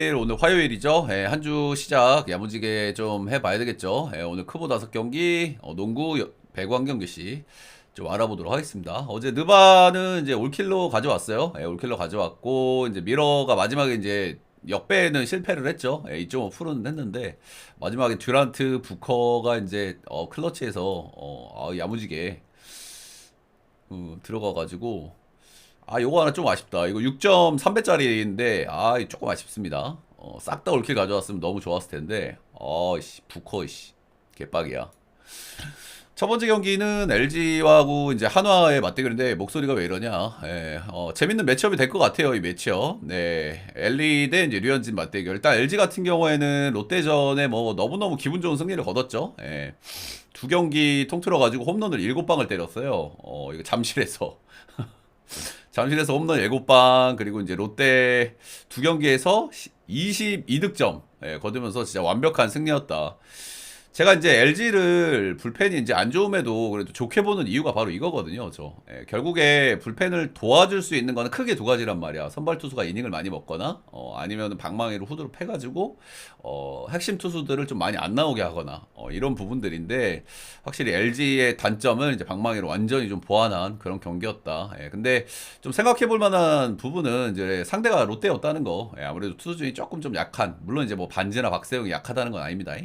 오늘 화요일이죠. 예, 한 주 시작 야무지게 좀 해봐야 되겠죠. 예, 오늘 크보 5경기, 농구 배구 한 경기씩 좀 알아보도록 하겠습니다. 어제 느바는 이제 올킬로 가져왔어요. 예, 올킬로 가져왔고 이제 미러가 마지막에 이제 역배는 실패를 했죠. 예, 2.5%는 했는데 마지막에 듀란트, 부커가 이제 클러치에서 야무지게 들어가가지고 요거 하나 좀 아쉽다. 이거 6.3배짜리인데, 조금 아쉽습니다. 싹 다 올킬 가져왔으면 너무 좋았을 텐데, 씨, 부커, 씨. 개빡이야. 첫 번째 경기는 LG하고 이제 한화의 맞대결인데, 목소리가 왜 이러냐. 예, 재밌는 매치업이 될 것 같아요, 이 매치업. 네. LG 대 이제 류현진 맞대결. 일단 LG 같은 경우에는 롯데전에 뭐 너무너무 기분 좋은 승리를 거뒀죠. 예. 두 경기 통틀어 가지고 홈런을 7방을 때렸어요. 이거 잠실에서. 잠실에서 홈런 7방 그리고 이제 롯데 두 경기에서 22득점 거두면서 진짜 완벽한 승리였다. 제가 이제 LG를 불펜이 이제 안 좋음에도 그래도 좋게 보는 이유가 바로 이거거든요. 결국에 불펜을 도와줄 수 있는 거는 크게 두 가지란 말이야. 선발 투수가 이닝을 많이 먹거나 아니면 방망이로 후드로 패가지고 핵심 투수들을 좀 많이 안 나오게 하거나 이런 부분들인데 확실히 LG의 단점은 이제 방망이로 완전히 좀 보완한 그런 경기였다. 근데 좀 생각해볼 만한 부분은 이제 상대가 롯데였다는 거. 아무래도 투수진이 조금 좀 약한 물론 이제 뭐 반지나 박세웅이 약하다는 건 아닙니다.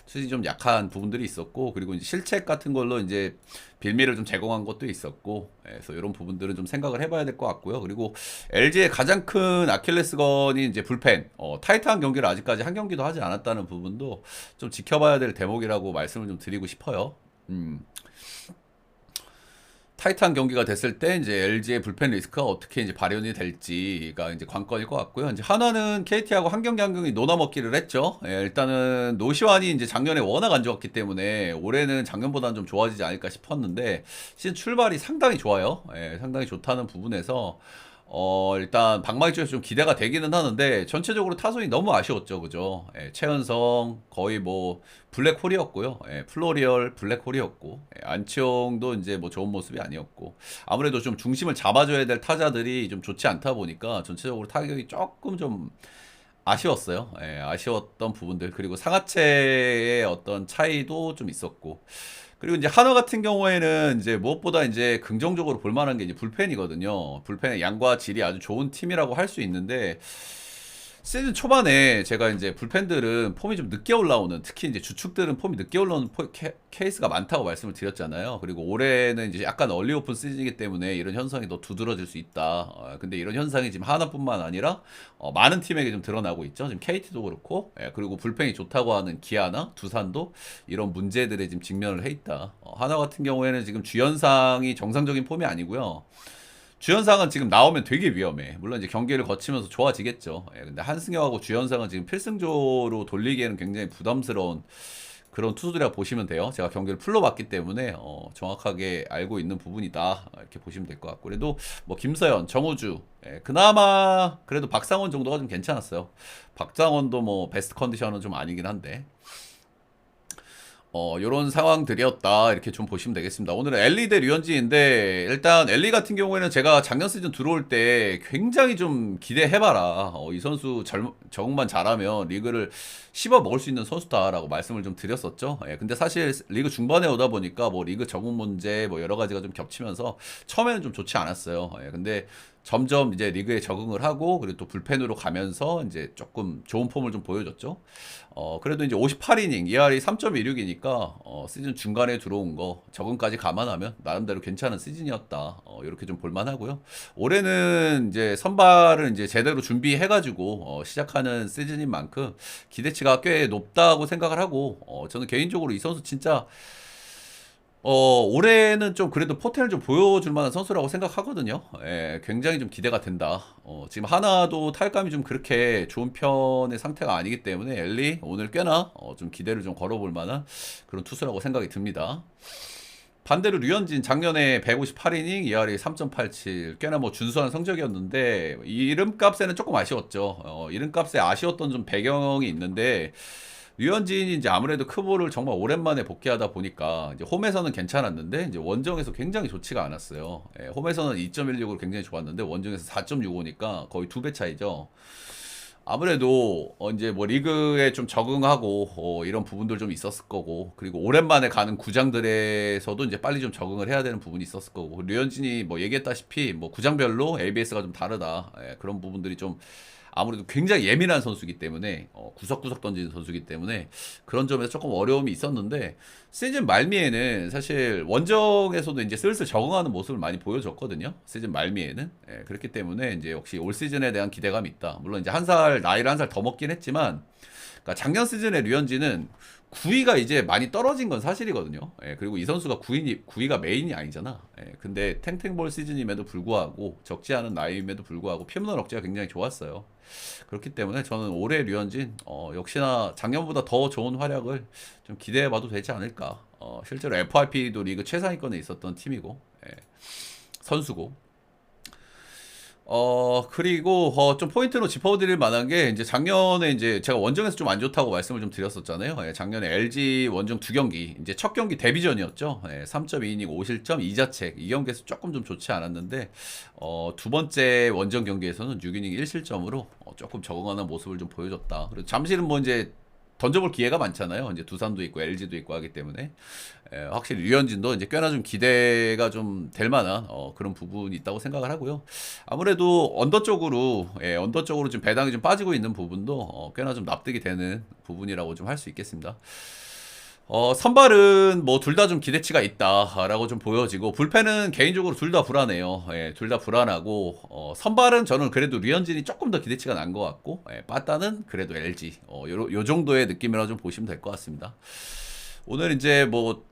투수진이 좀 약한 부분들이 있었고 그리고 이제 실책 같은 걸로 이제 빌미를 좀 제공한 것도 있었고 그래서 이런 부분들은 좀 생각을 해봐야 될 것 같고요. 그리고 LG의 가장 큰 아킬레스건이 이제 불펜 타이트한 경기를 아직까지 한 경기도 하지 않았다는 부분도 좀 지켜봐야 될 대목이라고 말씀을 좀 드리고 싶어요. 타이트한 경기가 됐을 때 이제 LG의 불펜 리스크가 어떻게 이제 발현이 될지가 이제 관건일 것 같고요. 이제 한화는 KT하고 한 경기 한 경기 노나먹기를 했죠. 일단은 노시환이 이제 작년에 워낙 안 좋았기 때문에 올해는 작년보다는 좀 좋아지지 않을까 싶었는데 시즌 출발이 상당히 좋아요. 상당히 좋다는 부분에서 일단 방망이 쪽에서 좀 기대가 되기는 하는데 전체적으로 타선이 너무 아쉬웠죠, 그죠? 최은성 거의 뭐 블랙홀이었고요. 플로리얼 블랙홀이었고 안치홍도 이제 뭐 좋은 모습이 아니었고 아무래도 좀 중심을 잡아줘야 될 타자들이 좀 좋지 않다 보니까 전체적으로 타격이 조금 좀 아쉬웠어요. 아쉬웠던 부분들 그리고 상하체의 어떤 차이도 좀 있었고 그리고 이제 한화 같은 경우에는 이제 무엇보다 이제 긍정적으로 볼 만한 게 이제 불펜이거든요. 불펜의 양과 질이 아주 좋은 팀이라고 할 수 있는데 시즌 초반에 제가 이제 불펜들은 폼이 좀 늦게 올라오는 특히 이제 주축들은 폼이 늦게 올라오는 케이스가 많다고 말씀을 드렸잖아요. 그리고 올해는 이제 약간 얼리 오픈 시즌이기 때문에 이런 현상이 더 두드러질 수 있다. 근데 이런 현상이 지금 하나뿐만 아니라 많은 팀에게 좀 드러나고 있죠. 지금 KT도 그렇고 그리고 불펜이 좋다고 하는 기아나 두산도 이런 문제들에 지금 직면을 해 있다. 하나 같은 경우에는 지금 주연상이 정상적인 폼이 아니고요. 주연상은 지금 나오면 되게 위험해. 물론 이제 경기를 거치면서 좋아지겠죠. 근데 한승혁하고 주연상은 지금 필승조로 돌리기에는 굉장히 부담스러운 그런 투수들이라 보시면 돼요. 제가 경기를 풀로 봤기 때문에 정확하게 알고 있는 부분이다. 이렇게 보시면 될 것 같고. 그래도 뭐 김서현, 정우주, 그나마 그래도 박상원 정도가 좀 괜찮았어요. 박상원도 뭐 베스트 컨디션은 좀 아니긴 한데. 요런 상황들이었다. 이렇게 좀 보시면 되겠습니다. 오늘은 엘리 대 류현진인데, 일단 엘리 같은 경우에는 제가 작년 시즌 들어올 때 굉장히 좀 기대해봐라. 이 선수 적응만 잘하면 리그를 씹어 먹을 수 있는 선수다라고 말씀을 좀 드렸었죠. 근데 사실 리그 중반에 오다 보니까 뭐 리그 적응 문제 뭐 여러 가지가 좀 겹치면서 처음에는 좀 좋지 않았어요. 근데 점점 이제 리그에 적응을 하고 그리고 또 불펜으로 가면서 이제 조금 좋은 폼을 좀 보여줬죠. 그래도 이제 58이닝 ER이 3.16이니까 시즌 중간에 들어온 거 적응까지 감안하면 나름대로 괜찮은 시즌이었다. 이렇게 좀 볼만하고요. 올해는 이제 선발을 이제 제대로 준비해가지고 시작하는 시즌인 만큼 기대치가 꽤 높다고 생각을 하고 저는 개인적으로 이 선수 진짜 올해는 좀 그래도 포텐을 좀 보여줄 만한 선수라고 생각하거든요. 굉장히 좀 기대가 된다. 지금 하나도 타격감이 좀 그렇게 좋은 편의 상태가 아니기 때문에 엘리 오늘 꽤나 좀 기대를 좀 걸어볼 만한 그런 투수라고 생각이 듭니다. 반대로 류현진 작년에 158이닝 ERA 3.87 꽤나 뭐 준수한 성적이었는데 이름값에는 조금 아쉬웠죠. 이름값에 아쉬웠던 좀 배경이 있는데 류현진이 이제 아무래도 크보를 정말 오랜만에 복귀하다 보니까 이제 홈에서는 괜찮았는데 이제 원정에서 굉장히 좋지가 않았어요. 홈에서는 2.16으로 굉장히 좋았는데 원정에서 4.65니까 거의 2배 차이죠. 아무래도 이제 뭐 리그에 좀 적응하고 이런 부분들 좀 있었을 거고, 그리고 오랜만에 가는 구장들에서도 이제 빨리 좀 적응을 해야 되는 부분이 있었을 거고, 류현진이 뭐 얘기했다시피 뭐 구장별로 ABS가 좀 다르다, 그런 부분들이 좀 아무래도 굉장히 예민한 선수이기 때문에 구석구석 던지는 선수이기 때문에 그런 점에서 조금 어려움이 있었는데, 시즌 말미에는 사실 원정에서도 이제 슬슬 적응하는 모습을 많이 보여줬거든요. 시즌 말미에는. 그렇기 때문에 이제 역시 올 시즌에 대한 기대감이 있다. 물론 이제 나이를 한 살 더 먹긴 했지만, 그러니까 작년 시즌에 류현진은 구위가 이제 많이 떨어진 건 사실이거든요. 그리고 이 선수가 구위가 메인이 아니잖아. 근데 탱탱볼 시즌임에도 불구하고, 적지 않은 나이임에도 불구하고 홈런 억제가 굉장히 좋았어요. 그렇기 때문에 저는 올해 류현진 역시나 작년보다 더 좋은 활약을 좀 기대해봐도 되지 않을까. 실제로 FIP도 리그 최상위권에 있었던 팀이고, 선수고. 그리고, 좀 포인트로 짚어드릴 만한 게, 이제 작년에 이제 제가 원정에서 좀 안 좋다고 말씀을 좀 드렸었잖아요. 작년에 LG 원정 두 경기, 이제 첫 경기 데뷔전이었죠. 3.2이닝 5실점 2자책. 이 경기에서 조금 좀 좋지 않았는데, 두 번째 원정 경기에서는 6이닝 1실점으로 조금 적응하는 모습을 좀 보여줬다. 그리고 잠실은 뭐 이제 던져볼 기회가 많잖아요. 이제 두산도 있고 LG도 있고 하기 때문에 확실히 류현진도 이제 꽤나 좀 기대가 좀 될 만한 그런 부분이 있다고 생각을 하고요. 아무래도 언더 쪽으로 지금 배당이 좀 빠지고 있는 부분도 꽤나 좀 납득이 되는 부분이라고 좀 할 수 있겠습니다. 선발은 뭐 둘 다 좀 기대치가 있다라고 좀 보여지고, 불펜은 개인적으로 둘 다 불안해요. 둘 다 불안하고, 선발은 저는 그래도 류현진이 조금 더 기대치가 난 것 같고, 빠따는 그래도 LG. 요 정도의 느낌이라고 좀 보시면 될 것 같습니다. 오늘 이제 뭐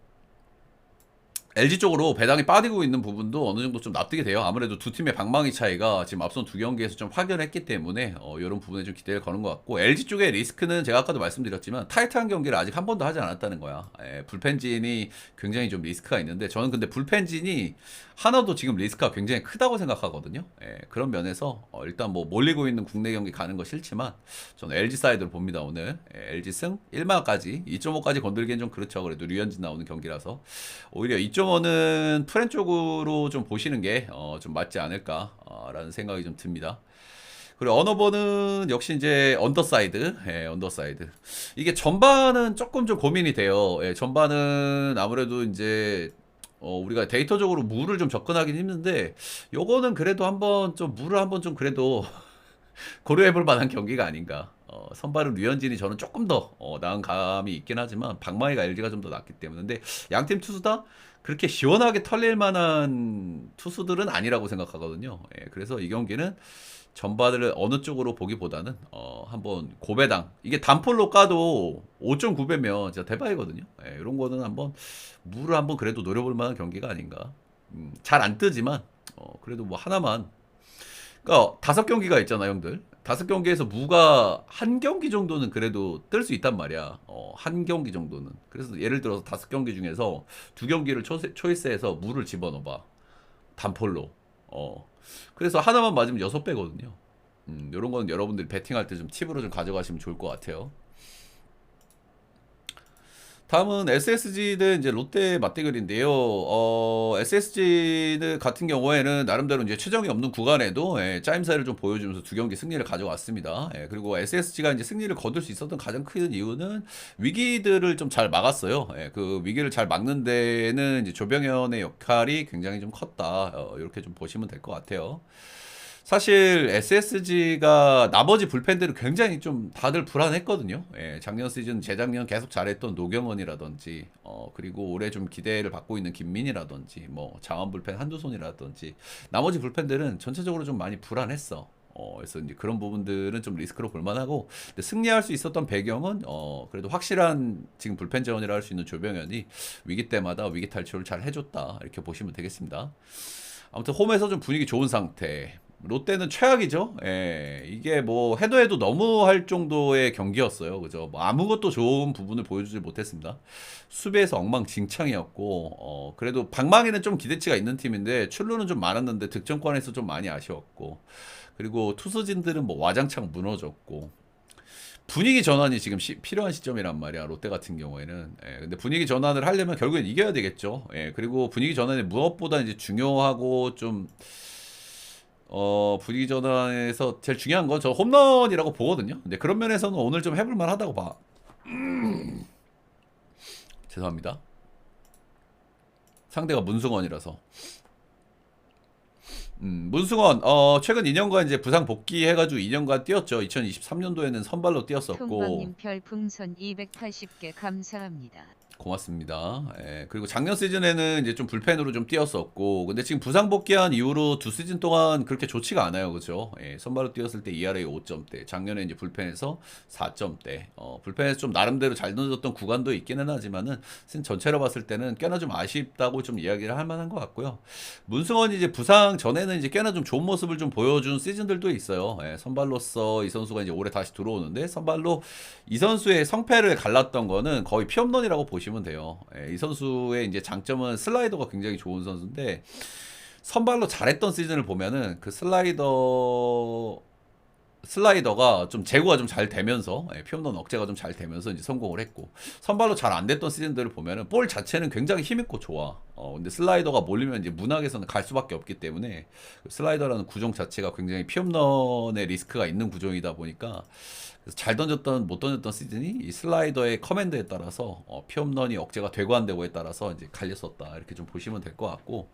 LG 쪽으로 배당이 빠지고 있는 부분도 어느 정도 좀 납득이 돼요. 아무래도 두 팀의 방망이 차이가 지금 앞선 두 경기에서 좀 확연했기 때문에 이런 부분에 좀 기대를 거는 것 같고, LG 쪽의 리스크는 제가 아까도 말씀드렸지만 타이트한 경기를 아직 한 번도 하지 않았다는 거야. 불펜진이 굉장히 좀 리스크가 있는데, 저는 근데 불펜진이 하나도 지금 리스크가 굉장히 크다고 생각하거든요. 그런 면에서 일단 뭐 몰리고 있는 국내 경기 가는 거 싫지만 저는 LG 사이드로 봅니다. 오늘 LG 승 1마까지 2.5까지 건들기엔 좀 그렇죠. 그래도 류현진 나오는 경기라서 오히려 2.5는 프렌 쪽으로 좀 보시는 게 좀 맞지 않을까라는 생각이 좀 듭니다. 그리고 언어버는 역시 이제 언더사이드, 언더사이드. 이게 전반은 조금 좀 고민이 돼요. 전반은 아무래도 이제 우리가 데이터적으로 무를 좀 접근하긴 힘든데, 요거는 그래도 한번 좀 무를 한번 좀 그래도 고려해볼 만한 경기가 아닌가. 선발은 류현진이 저는 조금 더 나은 감이 있긴 하지만 방망이가 LG가 좀 더 낫기 때문에. 근데 양팀 투수 다 그렇게 시원하게 털릴 만한 투수들은 아니라고 생각하거든요. 그래서 이 경기는 전반을 어느 쪽으로 보기보다는 한번 고배당, 이게 단폴로 까도 5.9배면 진짜 대박이거든요. 이런 거는 한번 무를 한번 그래도 노려볼 만한 경기가 아닌가. 잘 안 뜨지만 그래도 뭐 하나만, 그러니까 5경기가 있잖아 형들. 5경기에서 무가 한 경기 정도는 그래도 뜰 수 있단 말이야. 한 경기 정도는. 그래서 예를 들어서 5경기 중에서 2경기를 초이스해서 무를 집어넣어봐. 단폴로. 그래서 하나만 맞으면 6배거든요. 요런 거는 여러분들이 베팅할 때 좀 팁으로 좀 가져가시면 좋을 것 같아요. 다음은 SSG 대 이제 롯데 맞대결인데요. SSG 같은 경우에는 나름대로 이제 최정이 없는 구간에도 짜임새를 좀 보여주면서 두 경기 승리를 가져왔습니다. 그리고 SSG가 이제 승리를 거둘 수 있었던 가장 큰 이유는 위기들을 좀 잘 막았어요. 그 위기를 잘 막는 데는 이제 조병현의 역할이 굉장히 좀 컸다. 이렇게 좀 보시면 될 것 같아요. 사실 SSG가 나머지 불펜들은 굉장히 좀 다들 불안했거든요. 작년 시즌, 재작년 계속 잘했던 노경원이라든지, 그리고 올해 좀 기대를 받고 있는 김민이라든지, 뭐 장원 불펜 한두손이라든지, 나머지 불펜들은 전체적으로 좀 많이 불안했어. 그래서 이제 그런 부분들은 좀 리스크로 볼만하고, 근데 승리할 수 있었던 배경은 그래도 확실한 지금 불펜 자원이라 할 수 있는 조병현이 위기 때마다 위기 탈출을 잘 해줬다, 이렇게 보시면 되겠습니다. 아무튼 홈에서 좀 분위기 좋은 상태. 롯데는 최악이죠. 이게 뭐 해도 너무 할 정도의 경기였어요. 그죠? 뭐 아무것도 좋은 부분을 보여주지 못했습니다. 수비에서 엉망진창이었고, 그래도 방망이는 좀 기대치가 있는 팀인데 출루는 좀 많았는데 득점권에서 좀 많이 아쉬웠고, 그리고 투수진들은 뭐 와장창 무너졌고, 분위기 전환이 지금 필요한 시점이란 말이야. 롯데 같은 경우에는. 근데 분위기 전환을 하려면 결국엔 이겨야 되겠죠. 그리고 분위기 전환이 무엇보다 이제 중요하고 좀 분위기 전환에서 제일 중요한 건 저 홈런이라고 보거든요. 근데 그런 면에서는 오늘 좀 해볼 만하다고 봐. 죄송합니다. 상대가 문승원이라서. 문승원 최근 2년간 이제 부상 복귀해가지고 2년간 뛰었죠. 2023년도에는 선발로 뛰었었고. 통방님 별풍선 280개 감사합니다. 고맙습니다. 예, 그리고 작년 시즌에는 이제 좀 불펜으로 좀 뛰었었고, 근데 지금 부상 복귀한 이후로 두 시즌 동안 그렇게 좋지가 않아요, 그죠? 예, 선발로 뛰었을 때 ERA 5점대, 작년에 이제 불펜에서 4점대, 불펜에서 좀 나름대로 잘 던졌던 구간도 있기는 하지만은 시즌 전체로 봤을 때는 꽤나 좀 아쉽다고 좀 이야기를 할 만한 것 같고요. 문승원이 이제 부상 전에는 이제 꽤나 좀 좋은 모습을 좀 보여준 시즌들도 있어요. 예, 선발로서 이 선수가 이제 올해 다시 들어오는데 선발로 이 선수의 성패를 갈랐던 거는 거의 피홈런이라고 보시면 돼요. 예, 이 선수의 이제 장점은 슬라이더가 굉장히 좋은 선수인데 선발로 잘했던 시즌을 보면은 그 슬라이더가 좀 제구가 좀 잘 되면서 피홈런 억제가 좀 잘 되면서 이제 성공을 했고 선발로 잘 안 됐던 시즌들을 보면은 볼 자체는 굉장히 힘있고 좋아. 근데 슬라이더가 몰리면 이제 문학에서는 갈 수밖에 없기 때문에 그 슬라이더라는 구종 자체가 굉장히 피홈런의 리스크가 있는 구종이다 보니까 그래서 잘 던졌던 못 던졌던 시즌이 이 슬라이더의 커맨드에 따라서 피홈런이 억제가 되고 안 되고에 따라서 이제 갈렸었다 이렇게 좀 보시면 될 것 같고.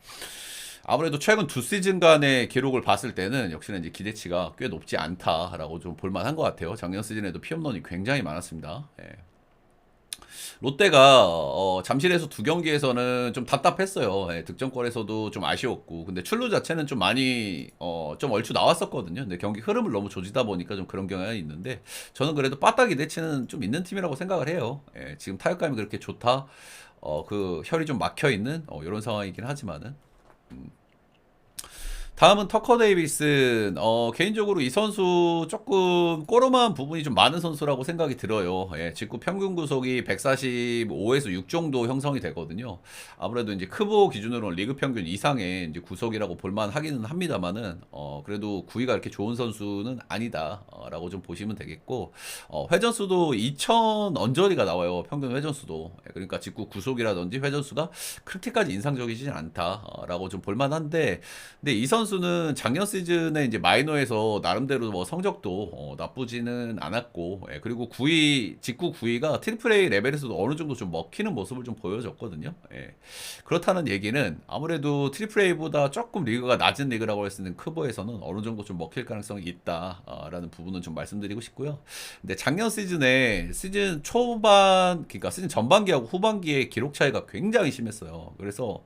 아무래도 최근 두 시즌간의 기록을 봤을 때는 역시나 이제 기대치가 꽤 높지 않다라고 좀 볼만한 것 같아요. 작년 시즌에도 피홈런이 굉장히 많았습니다. 예. 롯데가 잠실에서 두 경기에서는 좀 답답했어요. 예, 득점권에서도 좀 아쉬웠고, 근데 출루 자체는 좀 많이 좀 얼추 나왔었거든요. 근데 경기 흐름을 너무 조지다 보니까 좀 그런 경향이 있는데 저는 그래도 빠따 기대치는 좀 있는 팀이라고 생각을 해요. 예, 지금 타격감이 그렇게 좋다, 그 혈이 좀 막혀 있는 이런 상황이긴 하지만은. 다음은 터커 데이비슨. 개인적으로 이 선수 조금 꼬름한 부분이 좀 많은 선수라고 생각이 들어요. 예, 직구 평균 구속이 145에서 6 정도 형성이 되거든요. 아무래도 이제 크보 기준으로는 리그 평균 이상의 이제 구속이라고 볼만 하기는 합니다만은, 그래도 구위가 이렇게 좋은 선수는 아니다라고 좀 보시면 되겠고, 회전수도 2000 언저리가 나와요. 평균 회전수도. 예, 그러니까 직구 구속이라든지 회전수가 그렇게까지 인상적이지 않다라고 좀 볼만한데, 근데 이 선수는 작년 시즌에 이제 마이너에서 나름대로 뭐 성적도 나쁘지는 않았고, 예, 그리고 직구 구위가 트리플 A 레벨에서도 어느 정도 좀 먹히는 모습을 좀 보여줬거든요. 예. 그렇다는 얘기는 아무래도 트리플 A보다 조금 리그가 낮은 리그라고 할 수 있는 크보에서는 어느 정도 좀 먹힐 가능성이 있다라는 부분은 좀 말씀드리고 싶고요. 근데 작년 시즌에 시즌 초반, 그러니까 시즌 전반기하고 후반기의 기록 차이가 굉장히 심했어요. 그래서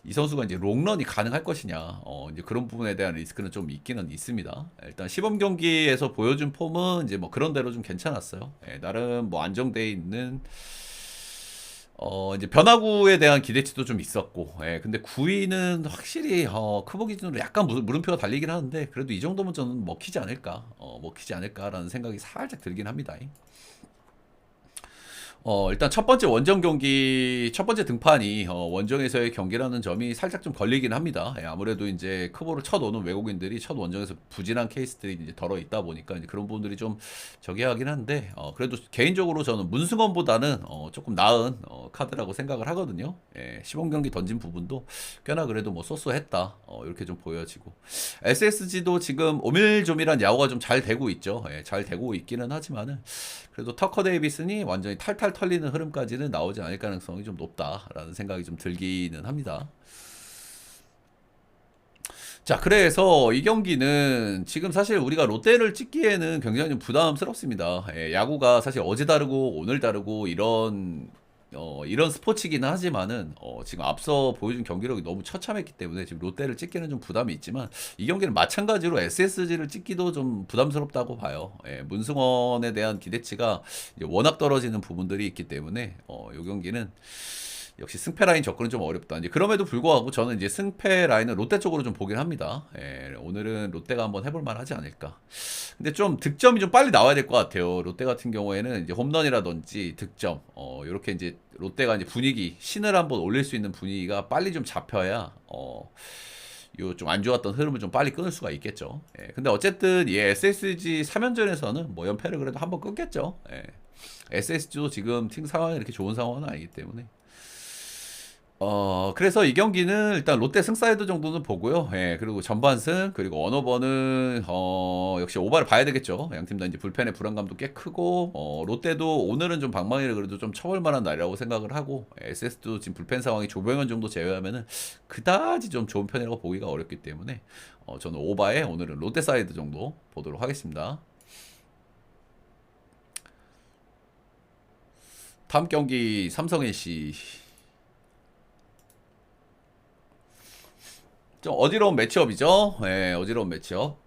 이 선수가 이제 롱런이 가능할 것이냐, 이제 그런 부분에 대한 리스크는 좀 있기는 있습니다. 일단 시범 경기에서 보여준 폼은 이제 뭐 그런 대로 좀 괜찮았어요. 예, 나름 뭐 안정돼 있는, 이제 변화구에 대한 기대치도 좀 있었고, 예, 근데 9위는 확실히, 크보 기준으로 약간 물음표가 달리긴 하는데, 그래도 이 정도면 저는 먹히지 않을까, 먹히지 않을까라는 생각이 살짝 들긴 합니다. 일단 첫 번째 원정 경기, 첫 번째 등판이 원정에서의 경기라는 점이 살짝 좀 걸리긴 합니다. 예, 아무래도 이제 크보를 첫 오는 외국인들이 첫 원정에서 부진한 케이스들이 이제 덜어 있다 보니까 이제 그런 부분들이 좀 저기 하긴 한데, 그래도 개인적으로 저는 문승원보다는 조금 나은 카드라고 생각을 하거든요. 예, 시범 경기 던진 부분도 꽤나 그래도 뭐 소소했다, 이렇게 좀 보여지고, SSG도 지금 오밀조밀한 야구가 좀 잘 되고 있죠. 예, 잘 되고 있기는 하지만은 그래도 터커 데이비슨이 완전히 탈탈 털리는 흐름까지는 나오지 않을 가능성이 좀 높다라는 생각이 좀 들기는 합니다. 자, 그래서 이 경기는 지금 사실 우리가 롯데를 찍기에는 굉장히 좀 부담스럽습니다. 예, 야구가 사실 어제 다르고 오늘 다르고 이런 스포츠기는 하지만은 지금 앞서 보여준 경기력이 너무 처참했기 때문에 지금 롯데를 찍기는 좀 부담이 있지만 이 경기는 마찬가지로 SSG를 찍기도 좀 부담스럽다고 봐요. 예, 문승원에 대한 기대치가 이제 워낙 떨어지는 부분들이 있기 때문에 이 경기는 역시 승패 라인 접근은 좀 어렵다. 이제 그럼에도 불구하고 저는 이제 승패 라인은 롯데 쪽으로 좀 보긴 합니다. 예, 오늘은 롯데가 한번 해볼 만하지 않을까. 근데 좀 득점이 좀 빨리 나와야 될 것 같아요. 롯데 같은 경우에는 이제 홈런이라든지 득점, 이렇게 이제 롯데가 이제 분위기, 신을 한번 올릴 수 있는 분위기가 빨리 좀 잡혀야, 요 좀 안 좋았던 흐름을 좀 빨리 끊을 수가 있겠죠. 예, 근데 어쨌든 이 SSG 3연전에서는 뭐 연패를 그래도 한번 끊겠죠. 예. SSG도 지금 팀 상황이 이렇게 좋은 상황은 아니기 때문에. 그래서 이 경기는 일단 롯데 승사이드 정도는 보고요. 예, 그리고 전반승, 그리고 원오버는, 역시 오바를 봐야 되겠죠. 양팀 다 이제 불펜의 불안감도 꽤 크고, 롯데도 오늘은 좀 방망이를 그래도 좀 쳐볼 만한 날이라고 생각을 하고, SS도 지금 불펜 상황이 조병현 정도 제외하면은 그다지 좀 좋은 편이라고 보기가 어렵기 때문에, 저는 오바에 오늘은 롯데 사이드 정도 보도록 하겠습니다. 다음 경기 삼성 NC. 좀 어지러운 매치업이죠. 예, 어지러운 매치업.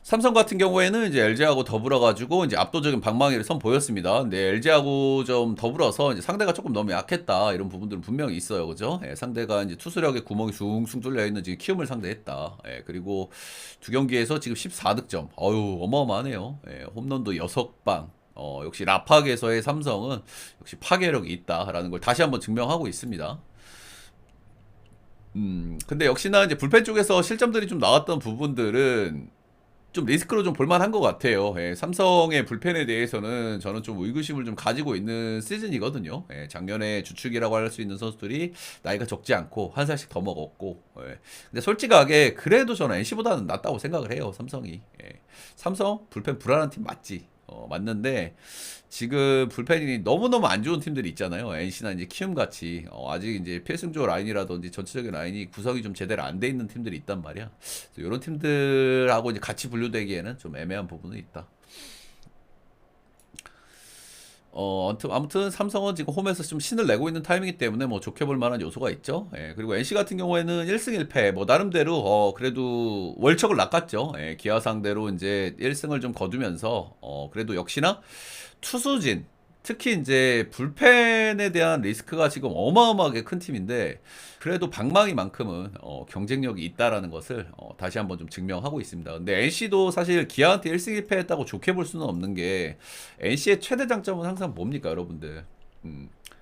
삼성 같은 경우에는 이제 LG하고 더불어 가지고 이제 압도적인 방망이를 선보였습니다. 근데 LG하고 좀 더불어서 이제 상대가 조금 너무 약했다 이런 부분들은 분명히 있어요, 그죠? 예, 상대가 이제 투수력에 구멍이 숭숭 뚫려 있는 지금 키움을 상대했다. 예, 그리고 두 경기에서 지금 14득점. 어유 어마어마하네요. 예, 홈런도 6방. 역시 라팍에서의 삼성은 역시 파괴력이 있다라는 걸 다시 한번 증명하고 있습니다. 근데 역시나 이제 불펜 쪽에서 실점들이 좀 나왔던 부분들은 좀 리스크로 좀 볼만한 것 같아요. 예, 삼성의 불펜에 대해서는 저는 좀 의구심을 좀 가지고 있는 시즌이거든요. 예, 작년에 주축이라고 할 수 있는 선수들이 나이가 적지 않고 한 살씩 더 먹었고. 예. 근데 솔직하게 그래도 저는 NC보다는 낫다고 생각을 해요. 삼성이. 예. 삼성 불펜 불안한 팀 맞지? 맞는데 지금 불펜이 너무너무 안 좋은 팀들이 있잖아요. NC나 이제 키움 같이 아직 이제 필승조 라인이라든지 전체적인 라인이 구성이 좀 제대로 안 돼 있는 팀들이 있단 말이야. 그래서 이런 팀들하고 이제 같이 분류되기에는 좀 애매한 부분은 있다. 아무튼 삼성은 지금 홈에서 좀 신을 내고 있는 타이밍이기 때문에 뭐 좋게 볼 만한 요소가 있죠. 예, 그리고 NC 같은 경우에는 1승 1패 뭐 나름대로 그래도 월척을 낚았죠. 예, 기아 상대로 이제 1승을 좀 거두면서 그래도 역시나 투수진 특히 이제 불펜에 대한 리스크가 지금 어마어마하게 큰 팀인데 그래도 방망이만큼은 경쟁력이 있다라는 것을 다시 한번 좀 증명하고 있습니다. 근데 NC도 사실 기아한테 1승 1패 했다고 좋게 볼 수는 없는 게 NC의 최대 장점은 항상 뭡니까, 여러분들?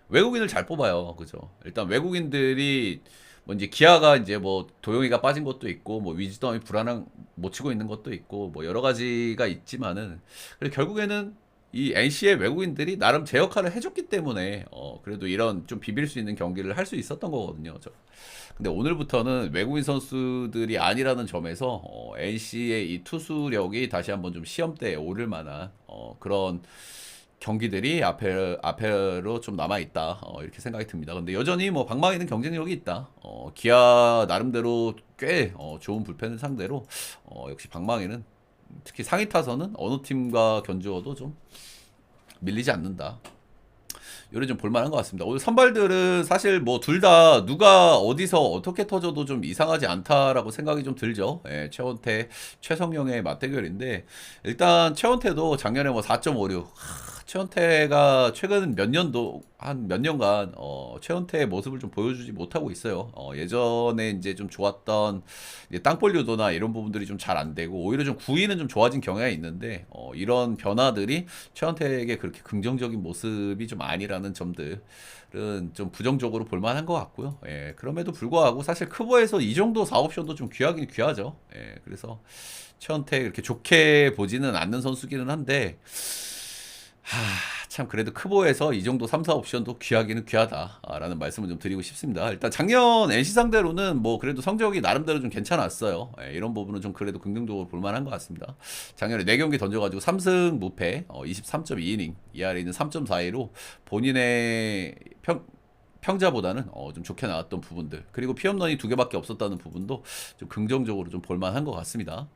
외국인을 잘 뽑아요. 그죠? 일단 외국인들이 뭐 이제 기아가 이제 뭐 도영이가 빠진 것도 있고 뭐 위즈덤이 불안한 못 치고 있는 것도 있고 뭐 여러 가지가 있지만은 그래 결국에는 이 NC의 외국인들이 나름 제 역할을 해줬기 때문에 그래도 이런 좀 비빌 수 있는 경기를 할 수 있었던 거거든요. 근데 오늘부터는 외국인 선수들이 아니라는 점에서 NC의 이 투수력이 다시 한번 좀 시험대에 오를 만한 그런 경기들이 앞에로 좀 남아 있다 이렇게 생각이 듭니다. 근데 여전히 뭐 방망이는 경쟁력이 있다. 기아 나름대로 꽤 좋은 불펜을 상대로 역시 방망이는 특히 상위 타선은 어느 팀과 견주어도 좀 밀리지 않는다. 요래 좀 볼만한 것 같습니다. 오늘 선발들은 사실 뭐 둘 다 누가 어디서 어떻게 터져도 좀 이상하지 않다라고 생각이 좀 들죠. 예, 최원태, 최성용의 맞대결인데 일단 최원태도 작년에 뭐 4.56. 최원태가 최근 몇 년도 한 몇 년간 최원태의 모습을 좀 보여주지 못하고 있어요. 예전에 이제 좀 좋았던 이제 땅볼 유도나 이런 부분들이 좀 잘 안 되고 오히려 좀 구위는 좀 좋아진 경향이 있는데 이런 변화들이 최원태에게 그렇게 긍정적인 모습이 좀 아니라는 점들은 좀 부정적으로 볼만한 것 같고요. 예, 그럼에도 불구하고 사실 크보에서 이 정도 4옵션도 좀 귀하긴 귀하죠. 예, 그래서 최원태 그렇게 좋게 보지는 않는 선수기는 한데 참 그래도 크보에서 이 정도 3, 4 옵션도 귀하기는 귀하다라는 말씀을 좀 드리고 싶습니다. 일단 작년 NC 상대로는 뭐 그래도 성적이 나름대로 좀 괜찮았어요. 예, 이런 부분은 좀 그래도 긍정적으로 볼만한 것 같습니다. 작년에 4경기 던져가지고 3승 무패 23.2이닝 ERA는 3.42로 본인의 평자보다는 좀 좋게 나왔던 부분들 그리고 피홈런이 2개밖에 없었다는 부분도 좀 긍정적으로 좀 볼만한 것 같습니다.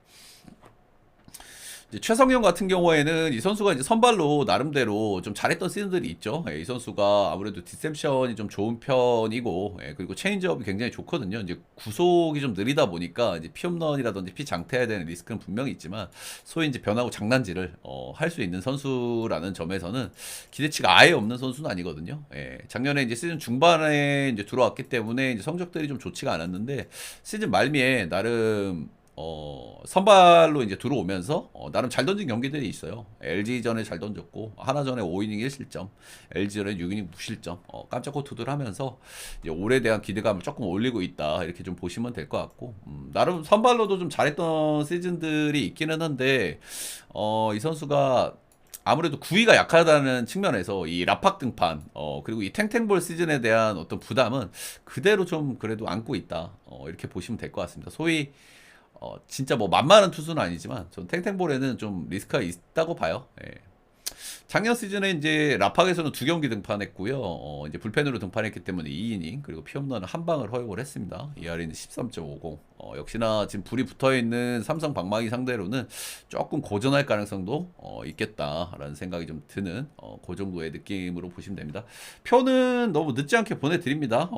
이제 최성용 같은 경우에는 이 선수가 이제 선발로 나름대로 좀 잘했던 시즌들이 있죠. 예, 이 선수가 아무래도 디셉션이 좀 좋은 편이고, 그리고 체인지업이 굉장히 좋거든요. 이제 구속이 좀 느리다 보니까 이제 피홈런이라든지 피 장태해야 되는 리스크는 분명히 있지만 소위 이제 변하고 장난질을 할 수 있는 선수라는 점에서는 기대치가 아예 없는 선수는 아니거든요. 예, 작년에 이제 시즌 중반에 이제 들어왔기 때문에 이제 성적들이 좀 좋지가 않았는데 시즌 말미에 나름 선발로 이제 들어오면서 나름 잘 던진 경기들이 있어요. LG전에 잘 던졌고 하나전에 5이닝 1실점, LG전에 6이닝 무실점, 깜짝 호투들 하면서 이제 올해에 대한 기대감을 조금 올리고 있다 이렇게 좀 보시면 될 것 같고 나름 선발로도 좀 잘했던 시즌들이 있기는 한데 이 선수가 아무래도 구위가 약하다는 측면에서 이 라팍 등판, 그리고 이 탱탱볼 시즌에 대한 어떤 부담은 그대로 좀 그래도 안고 있다. 이렇게 보시면 될 것 같습니다. 소위 진짜 뭐 만만한 투수는 아니지만 전 탱탱볼에는 좀 리스크가 있다고 봐요. 예. 작년 시즌에 이제 라팍에서는 2경기 등판했고요. 이제 불펜으로 등판했기 때문에 2이닝 그리고 피홈런은 한 방을 허용을 했습니다. ERA는 13.50. 역시나 지금 불이 붙어 있는 삼성 방망이 상대로는 조금 고전할 가능성도 있겠다라는 생각이 좀 드는 그 정도의 느낌으로 보시면 됩니다. 표는 너무 늦지 않게 보내드립니다.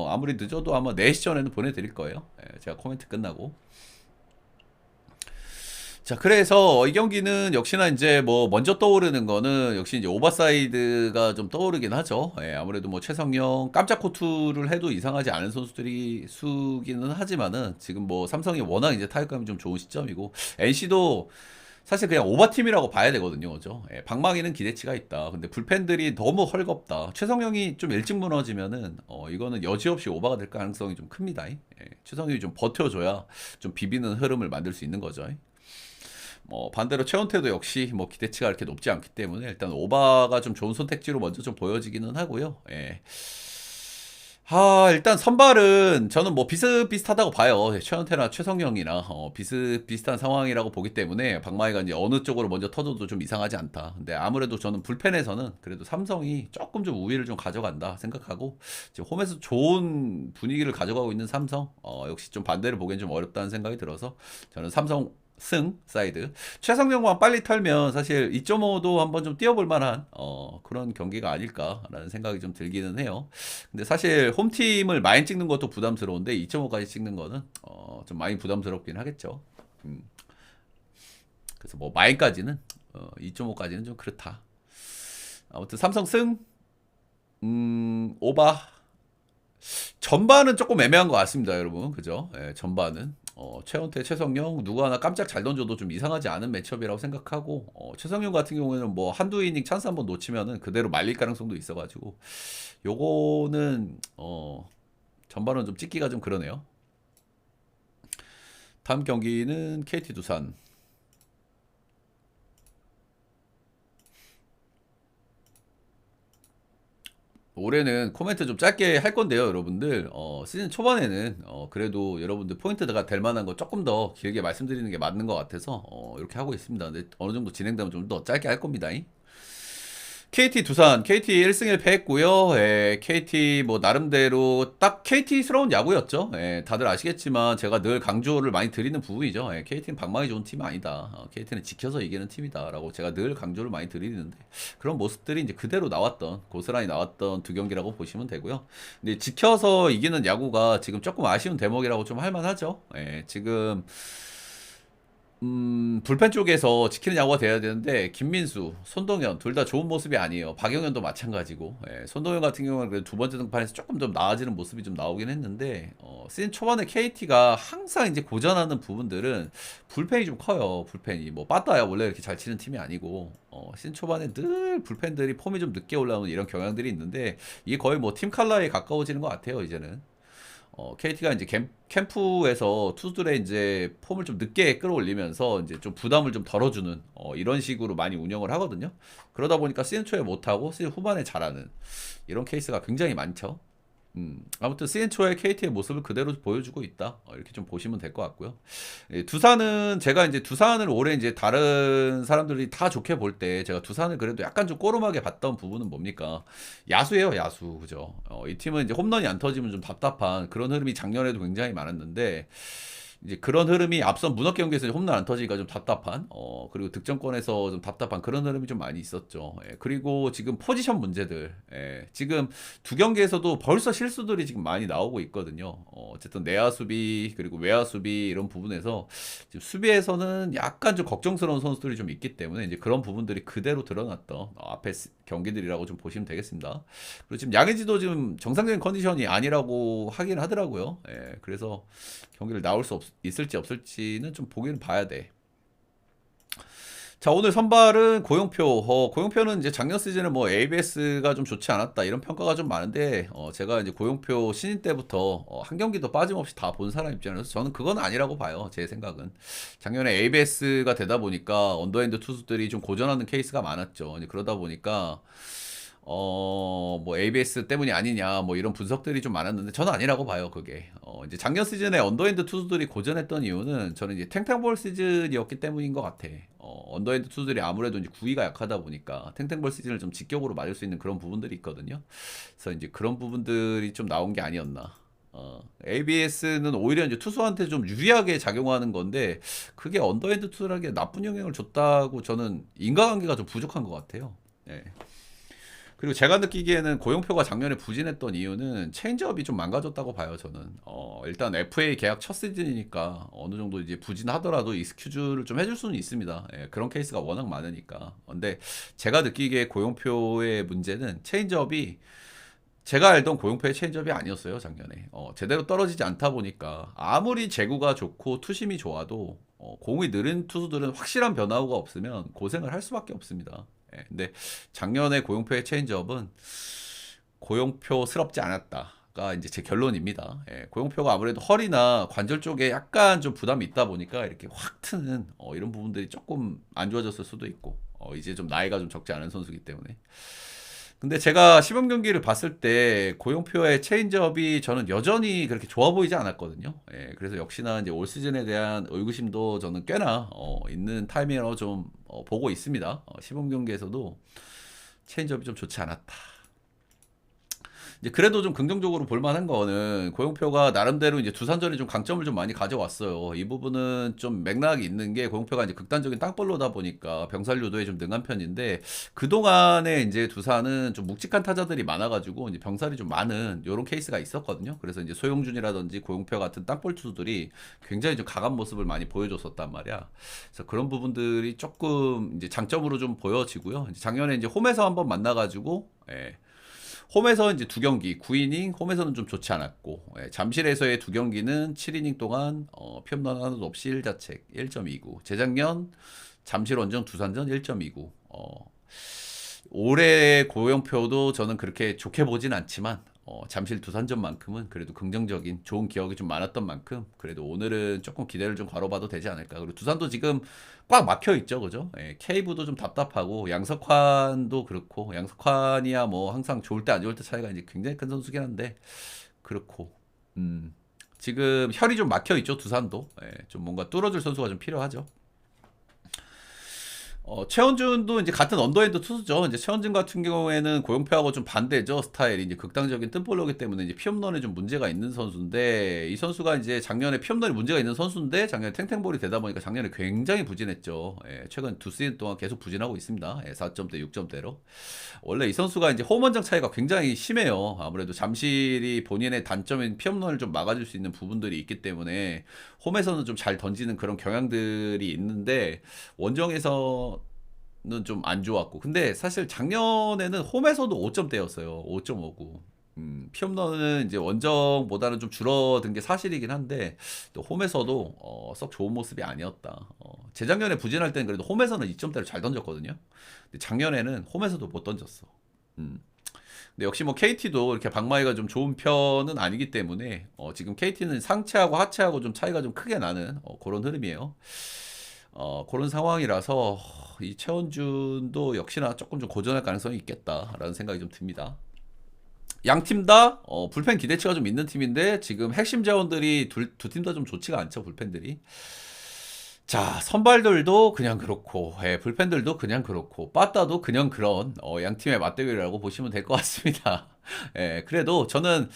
아무리 늦어도 아마 4시 전에는 보내드릴 거예요. 예, 제가 코멘트 끝나고. 자, 그래서 이 경기는 역시나 이제 뭐 먼저 떠오르는 거는 역시 이제 오버사이드가 좀 떠오르긴 하죠. 예, 아무래도 뭐 최성형 깜짝 코트를 해도 이상하지 않은 선수들이 수기는 하지만은 지금 뭐 삼성이 워낙 이제 타격감이 좀 좋은 시점이고 NC도 사실 그냥 오버팀이라고 봐야 되거든요. 그죠? 예, 방망이는 기대치가 있다. 근데 불펜들이 너무 헐겁다. 최성형이 좀 일찍 무너지면은 이거는 여지없이 오버가 될 가능성이 좀 큽니다. 예, 최성형이 좀 버텨줘야 좀 비비는 흐름을 만들 수 있는 거죠. 반대로 최원태도 역시 뭐 기대치가 이렇게 높지 않기 때문에 일단 오바가 좀 좋은 선택지로 먼저 좀 보여지기는 하고요. 예. 일단 선발은 저는 뭐 비슷비슷하다고 봐요. 최원태나 최성영이나 비슷비슷한 상황이라고 보기 때문에 박마이가 이제 어느 쪽으로 먼저 터져도 좀 이상하지 않다. 근데 아무래도 저는 불펜에서는 그래도 삼성이 조금 좀 우위를 좀 가져간다 생각하고 지금 홈에서 좋은 분위기를 가져가고 있는 삼성 역시 좀 반대를 보기엔 좀 어렵다는 생각이 들어서 저는 삼성 승 사이드 최성영만 빨리 털면 사실 2.5도 한번 좀 뛰어볼 만한 그런 경기가 아닐까라는 생각이 좀 들기는 해요. 근데 사실 홈팀을 많이 찍는 것도 부담스러운데 2.5까지 찍는 거는 좀 많이 부담스럽긴 하겠죠. 그래서 뭐 마인까지는 2.5까지는 좀 그렇다. 아무튼 삼성 승 오바 전반은 조금 애매한 것 같습니다, 여러분. 그죠? 예, 전반은. 최원태, 최성용, 누구 하나 깜짝 잘 던져도 좀 이상하지 않은 매첩이라고 생각하고, 최성용 같은 경우에는 뭐 한두 이닝 찬스 한번 놓치면은 그대로 말릴 가능성도 있어가지고, 요거는, 전반은 좀 찍기가 좀 그러네요. 다음 경기는 KT 두산. 올해는 코멘트 좀 짧게 할 건데요, 여러분들. 시즌 초반에는 그래도 여러분들 포인트가 될 만한 거 조금 더 길게 말씀드리는 게 맞는 것 같아서 이렇게 하고 있습니다. 근데 어느 정도 진행되면 좀 더 짧게 할 겁니다. KT 두산, KT 1승 1패 했고요. 예, KT 뭐 나름대로 딱 KT스러운 야구였죠. 예, 다들 아시겠지만 제가 늘 강조를 많이 드리는 부분이죠. 예, KT는 방망이 좋은 팀이 아니다. KT는 지켜서 이기는 팀이다라고 제가 늘 강조를 많이 드리는데 그런 모습들이 이제 그대로 나왔던 고스란히 나왔던 두 경기라고 보시면 되고요. 근데 지켜서 이기는 야구가 지금 조금 아쉬운 대목이라고 좀 할 만하죠. 예, 지금 불펜 쪽에서 지키는 야구가 돼야 되는데 김민수, 손동현 둘 다 좋은 모습이 아니에요. 박영현도 마찬가지고 손동현 같은 경우는 그래도 두 번째 등판에서 조금 더 나아지는 모습이 좀 나오긴 했는데 시즌 초반에 KT가 항상 이제 고전하는 부분들은 불펜이 좀 커요. 불펜이 뭐 빠따야 원래 이렇게 잘 치는 팀이 아니고 시즌 초반에 늘 불펜들이 폼이 좀 늦게 올라오는 이런 경향들이 있는데 이게 거의 뭐 팀 칼라에 가까워지는 것 같아요 이제는. KT가 이제 캠프에서 투수들의 이제 폼을 좀 늦게 끌어올리면서 이제 좀 부담을 좀 덜어주는 이런 식으로 많이 운영을 하거든요. 그러다 보니까 시즌 초에 못하고 시즌 후반에 잘하는 이런 케이스가 굉장히 많죠. 아무튼 시즌 초에 KT의 모습을 그대로 보여주고 있다. 이렇게 좀 보시면 될 것 같고요. 두산은 제가 이제 두산을 올해 이제 다른 사람들이 다 좋게 볼 때 제가 두산을 그래도 약간 좀 꼬름하게 봤던 부분은 뭡니까? 야수예요, 야수. 그죠? 이 팀은 이제 홈런이 안 터지면 좀 답답한 그런 흐름이 작년에도 굉장히 많았는데 이제 그런 흐름이 앞선 문학 경기에서 홈런 안 터지니까 좀 답답한 그리고 득점권에서 좀 답답한 그런 흐름이 좀 많이 있었죠. 그리고 지금 포지션 문제들 지금 두 경기에서도 벌써 실수들이 지금 많이 나오고 있거든요. 어쨌든 내야 수비 그리고 외야 수비 이런 부분에서 지금 수비에서는 약간 좀 걱정스러운 선수들이 좀 있기 때문에 이제 그런 부분들이 그대로 드러났던 앞에 경기들이라고 좀 보시면 되겠습니다. 그리고 지금 양의지도 지금 정상적인 컨디션이 아니라고 하긴 하더라고요. 그래서 경기를 나올 수 있을지 없을지는 좀 보기는 봐야 돼. 자, 오늘 선발은 고용표. 고용표는 이제 작년 시즌에 뭐 ABS가 좀 좋지 않았다 이런 평가가 좀 많은데, 제가 이제 고용표 신인 때부터 한 경기도 빠짐없이 다 본 사람 입장에서 저는 그건 아니라고 봐요. 제 생각은. 작년에 ABS가 되다 보니까 언더핸드 투수들이 좀 고전하는 케이스가 많았죠. 이제 그러다 보니까 뭐 ABS 때문이 아니냐 뭐 이런 분석들이 좀 많았는데 저는 아니라고 봐요, 그게. 이제 작년 시즌에 언더핸드 투수들이 고전했던 이유는 저는 이제 탱탱볼 시즌이었기 때문인 것 같아. 언더핸드 투수들이 아무래도 이제 구위가 약하다 보니까 탱탱볼 시즌을 좀 직격으로 맞을 수 있는 그런 부분들이 있거든요. 그래서 이제 그런 부분들이 좀 나온 게 아니었나. ABS는 오히려 이제 투수한테 좀 유리하게 작용하는 건데 그게 언더핸드 투수에게 나쁜 영향을 줬다고 저는 인과관계가 좀 부족한 것 같아요. 예. 그리고 제가 느끼기에는 고용표가 작년에 부진했던 이유는 체인지업이 좀 망가졌다고 봐요, 저는. 일단 FA 계약 첫 시즌이니까 어느 정도 이제 부진하더라도 익스큐즈를 좀 해줄 수는 있습니다. 예, 그런 케이스가 워낙 많으니까. 근데 제가 느끼기에 고용표의 문제는 체인지업이 제가 알던 고용표의 체인지업이 아니었어요, 작년에. 제대로 떨어지지 않다 보니까 아무리 제구가 좋고 투심이 좋아도 공이 느린 투수들은 확실한 변화구가 없으면 고생을 할 수밖에 없습니다. 예, 근데 작년에 고용표의 체인지업은 고용표스럽지 않았다가 이제 제 결론입니다. 예, 고용표가 아무래도 허리나 관절 쪽에 약간 좀 부담이 있다 보니까 이렇게 확 트는 이런 부분들이 조금 안 좋아졌을 수도 있고 이제 좀 나이가 좀 적지 않은 선수이기 때문에. 근데 제가 시범 경기를 봤을 때 고용표의 체인지업이 저는 여전히 그렇게 좋아 보이지 않았거든요. 예, 그래서 역시나 이제 올 시즌에 대한 의구심도 저는 꽤나 있는 타이밍으로 좀 보고 있습니다. 시범 경기에서도 체인지업이 좀 좋지 않았다. 이제 그래도 좀 긍정적으로 볼만한 거는 고용표가 나름대로 이제 두산전에 좀 강점을 좀 많이 가져왔어요. 이 부분은 좀 맥락이 있는 게 고용표가 이제 극단적인 땅볼로다 보니까 병살 유도에 좀 능한 편인데 그동안에 이제 두산은 좀 묵직한 타자들이 많아가지고 이제 병살이 좀 많은 이런 케이스가 있었거든요. 그래서 이제 소용준이라든지 고용표 같은 땅볼 투수들이 굉장히 좀 강한 모습을 많이 보여줬었단 말이야. 그래서 그런 부분들이 조금 이제 장점으로 좀 보여지고요. 이제 작년에 이제 홈에서 한번 만나가지고 예. 홈에서 이제 두 경기 9이닝 홈에서는 좀 좋지 않았고 잠실에서의 두 경기는 7이닝 동안 피홈런 하나도 없이 1자책 1.29 재작년 잠실 원정 두산전 1.29 올해 고용표도 저는 그렇게 좋게 보진 않지만 잠실 두산전만큼은 그래도 긍정적인 좋은 기억이 좀 많았던 만큼 그래도 오늘은 조금 기대를 좀 걸어봐도 되지 않을까. 그리고 두산도 지금 꽉 막혀 있죠, 그죠? 예, 케이브도 좀 답답하고 양석환도 그렇고 양석환이야 뭐 항상 좋을 때 안 좋을 때 차이가 이제 굉장히 큰 선수긴 한데 그렇고 지금 혈이 좀 막혀 있죠, 두산도. 예, 좀 뭔가 뚫어줄 선수가 좀 필요하죠. 최원준도 이제 같은 언더핸드 투수죠. 이제 최원준 같은 경우에는 고용표하고 좀 반대죠. 스타일이 이제 극단적인 뜬볼러기 때문에 이제 피홈런에 좀 문제가 있는 선수인데 이 선수가 이제 작년에 피홈런이 문제가 있는 선수인데 작년에 탱탱볼이 되다 보니까 작년에 굉장히 부진했죠. 예, 최근 두 시즌 동안 계속 부진하고 있습니다. 예, 4점대, 6점대로. 원래 이 선수가 이제 홈원정 차이가 굉장히 심해요. 아무래도 잠실이 본인의 단점인 피홈런을 좀 막아줄 수 있는 부분들이 있기 때문에 홈에서는 좀 잘 던지는 그런 경향들이 있는데 원정에서 는 좀 안 좋았고 근데 사실 작년에는 홈에서도 5점대였어요. 5.59. 피홈런은 이제 원정보다는 좀 줄어든 게 사실이긴 한데 또 홈에서도 썩 좋은 모습이 아니었다. 재작년에 부진할 때는 그래도 홈에서는 2점대를 잘 던졌거든요. 근데 작년에는 홈에서도 못 던졌어. 근데 역시 뭐 KT도 이렇게 방망이가 좀 좋은 편은 아니기 때문에 지금 KT는 상체하고 하체하고 좀 차이가 좀 크게 나는 그런 흐름이에요. 그런 상황이라서 이 최원준도 역시나 조금 좀 고전할 가능성이 있겠다라는 생각이 좀 듭니다. 양 팀 다 불펜 기대치가 좀 있는 팀인데 지금 핵심 자원들이 두 팀 다 좀 좋지가 않죠, 불펜들이. 자, 선발들도 그냥 그렇고 불펜들도 그냥 그렇고 빠따도 그냥 그런 양 팀의 맞대결이라고 보시면 될 것 같습니다. 그래도 저는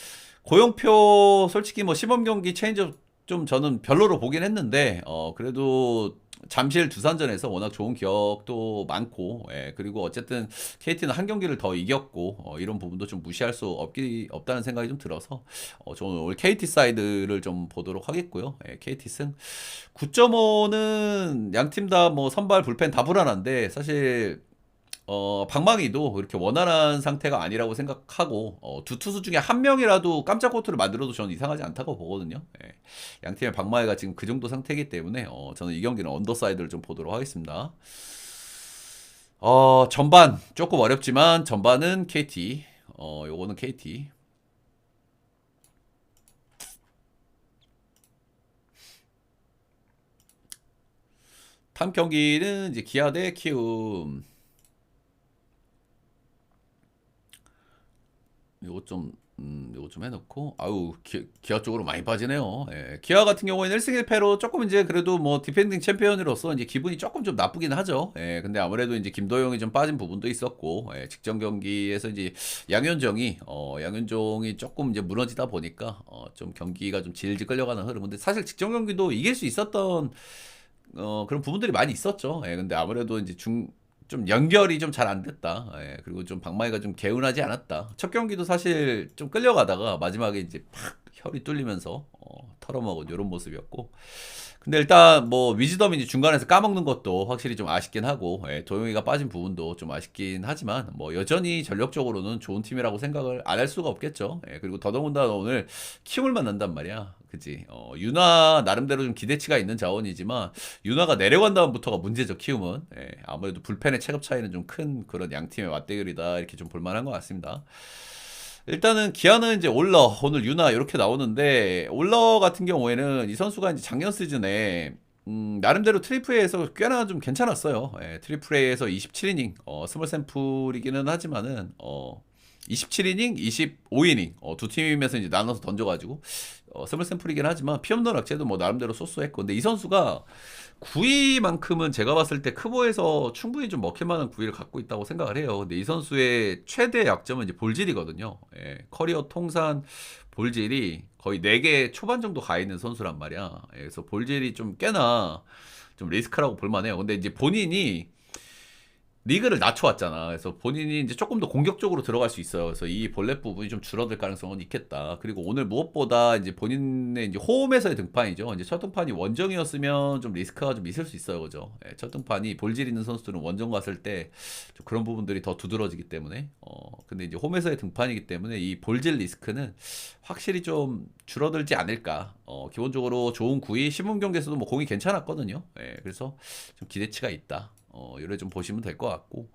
고용표 솔직히 뭐 시범 경기 체인지업 좀 저는 별로로 보긴 했는데 그래도 잠실 두산전에서 워낙 좋은 기억도 많고 그리고 어쨌든 KT는 한 경기를 더 이겼고 이런 부분도 좀 무시할 수 없다는 생각이 좀 들어서 저는 오늘 KT 사이드를 좀 보도록 하겠고요. KT 승 9.5는 양 팀 다 뭐 선발 불펜 다 불안한데 사실 방망이도 이렇게 원활한 상태가 아니라고 생각하고 두 투수 중에 한 명이라도 깜짝 코트를 만들어도 저는 이상하지 않다고 보거든요. 양 팀의 방망이가 지금 그 정도 상태이기 때문에 저는 이 경기는 언더사이드를 좀 보도록 하겠습니다. 전반 조금 어렵지만 전반은 KT. 요거는 KT. 다음 경기는 이제 기아 대 키움. 요거 좀 해놓고, 아우, 기아 쪽으로 많이 빠지네요. 예, 기아 같은 경우에는 1승 1패로 조금 이제 그래도 뭐 디펜딩 챔피언으로서 이제 기분이 조금 좀 나쁘긴 하죠. 예, 근데 아무래도 이제 김도영이 좀 빠진 부분도 있었고, 예, 직전 경기에서 이제 양현종이 조금 이제 무너지다 보니까, 좀 경기가 좀 질질 끌려가는 흐름. 근데 사실 직전 경기도 이길 수 있었던, 그런 부분들이 많이 있었죠. 예, 근데 아무래도 이제 좀 연결이 좀 잘 안 됐다. 예, 그리고 좀 방망이가 좀 개운하지 않았다. 첫 경기도 사실 좀 끌려가다가 마지막에 이제 팍 혈이 뚫리면서 털어먹은 이런 모습이었고. 근데 일단 뭐 위즈덤이 이제 중간에서 까먹는 것도 확실히 좀 아쉽긴 하고, 예, 도영이가 빠진 부분도 좀 아쉽긴 하지만 뭐 여전히 전력적으로는 좋은 팀이라고 생각을 안 할 수가 없겠죠. 예, 그리고 더더군다나 오늘 키움을 만난단 말이야. 그지? 유나 나름대로 좀 기대치가 있는 자원이지만 유나가 내려간 다음부터가 문제죠. 키움은. 예, 아무래도 불펜의 체급 차이는 좀 큰 그런 양 팀의 맞대결이다 이렇게 좀 볼만한 것 같습니다. 일단은 기아는 이제 올러 오늘 유나 이렇게 나오는데, 올러 같은 경우에는 이 선수가 이제 작년 시즌에 나름대로 트리플 A에서 꽤나 좀 괜찮았어요. 예, 트리플 A에서 27이닝 스몰 샘플이기는 하지만은 27이닝, 25이닝 두 팀이면서 이제 나눠서 던져가지고 스몰 샘플이긴 하지만 피홈런 억제도 뭐 나름대로 쏘쏘했고, 근데 이 선수가 구위만큼은 제가 봤을 때 크보에서 충분히 좀 먹힐 만한 구위를 갖고 있다고 생각을 해요. 근데 이 선수의 최대 약점은 이제 볼질이거든요. 예, 커리어 통산 볼질이 거의 4개 초반 정도 가 있는 선수란 말이야. 예, 그래서 볼질이 좀 꽤나 좀 리스크라고 볼 만해요. 근데 이제 본인이 리그를 낮춰왔잖아. 그래서 본인이 이제 조금 더 공격적으로 들어갈 수 있어요. 그래서 이 볼넷 부분이 좀 줄어들 가능성은 있겠다. 그리고 오늘 무엇보다 이제 본인의 이제 홈에서의 등판이죠. 이제 첫 등판이 원정이었으면 좀 리스크가 좀 있을 수 있어요. 그죠? 예, 첫 등판이 볼질 있는 선수들은 원정 갔을 때 좀 그런 부분들이 더 두드러지기 때문에. 근데 이제 홈에서의 등판이기 때문에 이 볼질 리스크는 확실히 좀 줄어들지 않을까. 기본적으로 좋은 구위, 시범 경기에서도 뭐 공이 괜찮았거든요. 예, 그래서 좀 기대치가 있다. 요래 좀 보시면 될 것 같고,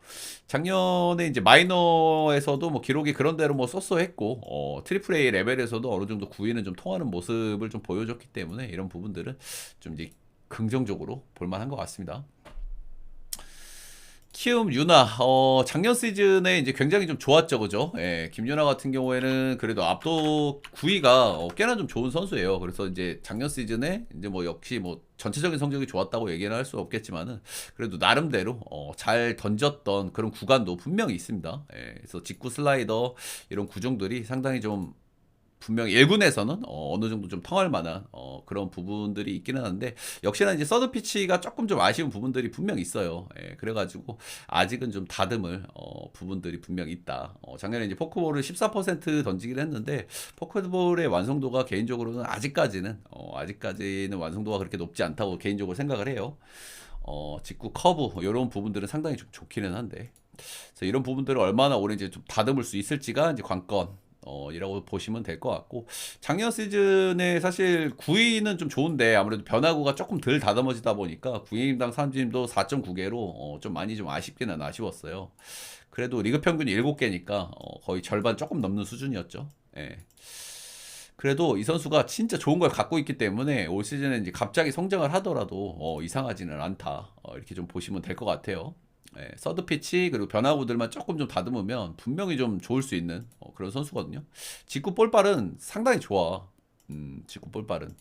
작년에 이제 마이너에서도 뭐 기록이 그런 대로 뭐 쏘쏘했고, 트리플 A 레벨에서도 어느 정도 구위는 좀 통하는 모습을 좀 보여줬기 때문에 이런 부분들은 좀 이제 긍정적으로 볼만한 것 같습니다. 키움 유나 작년 시즌에 이제 굉장히 좀 좋았죠, 그죠? 예, 김유나 같은 경우에는 그래도 압도 구위가 꽤나 좀 좋은 선수예요. 그래서 이제 작년 시즌에 이제 뭐 역시 뭐 전체적인 성적이 좋았다고 얘기는 할 수 없겠지만은 그래도 나름대로 잘 던졌던 그런 구간도 분명히 있습니다. 예, 그래서 직구 슬라이더 이런 구종들이 상당히 좀 분명히 1군에서는 어느 정도 좀 통할 만한 그런 부분들이 있기는 한데, 역시나 이제 서드 피치가 조금 좀 아쉬운 부분들이 분명히 있어요. 예, 그래가지고 아직은 좀 다듬을 부분들이 분명히 있다. 작년에 이제 포크볼을 14% 던지기를 했는데 포크볼의 완성도가 개인적으로는 아직까지는 완성도가 그렇게 높지 않다고 개인적으로 생각을 해요. 직구 커브 이런 부분들은 상당히 좀 좋기는 한데, 그래서 이런 부분들을 얼마나 오래 이제 좀 다듬을 수 있을지가 이제 관건. 이라고 보시면 될 것 같고, 작년 시즌에 사실 9위는 좀 좋은데 아무래도 변화구가 조금 덜 다듬어지다 보니까 9이닝당 삼진도 4.9개로 좀 많이 좀 아쉽기는 아쉬웠어요. 그래도 리그 평균이 7개니까 거의 절반 조금 넘는 수준이었죠. 예. 그래도 이 선수가 진짜 좋은 걸 갖고 있기 때문에 올 시즌에 이제 갑자기 성장을 하더라도 이상하지는 않다. 이렇게 좀 보시면 될 것 같아요. 예, 서드 피치 그리고 변화구들만 조금 좀 다듬으면 분명히 좀 좋을 수 있는 그런 선수거든요. 직구 볼빨은 상당히 좋아. 직구 볼빨은